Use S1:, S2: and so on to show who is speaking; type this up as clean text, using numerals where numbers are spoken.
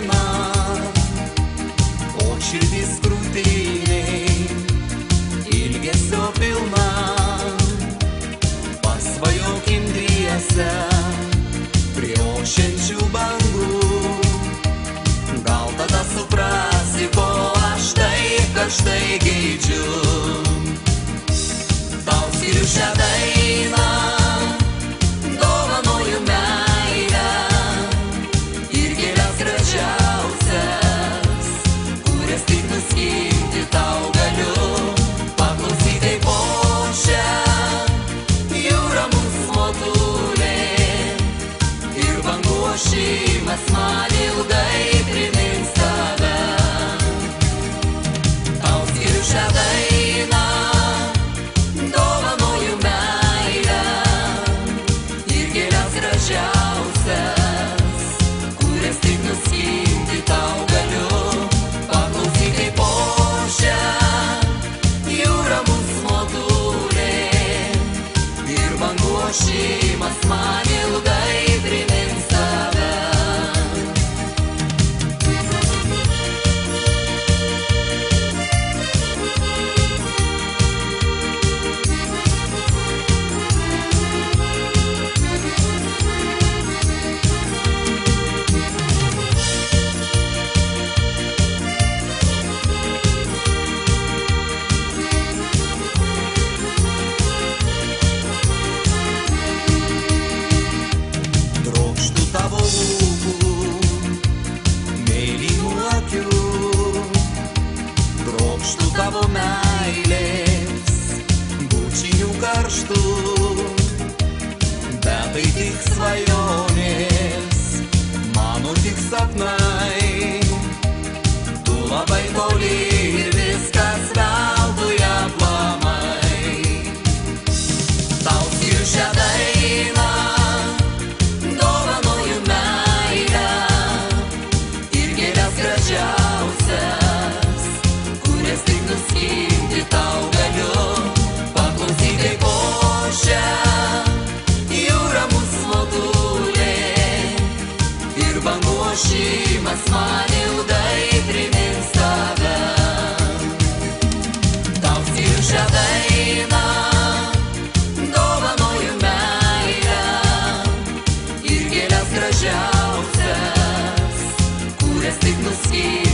S1: diena, o širdis krūtinėj ilgesio pilna. Pasvajokim dviese prie ošiančių bangų, gal tada suprasi, ko aš taip karštai geidžiu. Tau skiriu šią dainą, dovanoju meilę ir gėles gražiausias, kurias tik nuskinti tau galiu. Paklausyk, kaip ošia jūra mūsų motulė, ir bangų ošimas man ilgai primins tave. Tau skiriu šią dainą, dovanoju meilę ir gėles gražiausias, kurias tik nuskinti tau galiu. Paklausyk, kaip ošia jūra mūsų motulė, ir bangų ošimas man ilgai primins tave. Trokštu tavo lūpų, mėlynų akių, trokštu tavo meilės, bučinių karštų, bet tai tik svajonės, mano tik sapnai. Tu labai toli ir viskas veltui aplamai. Tau skiriu šią dainą, dovanoju meilę ir gėles gražiausias, kurias tik nuskinti tau galiu. Paklausyk, kaip ošia jūra mūsų motulė, ir bangų ošimas man ilgai primins tave. Tau skiriu šią dainą, dovanoju meilę ir gėles gražiausias, kurias tik nuskinti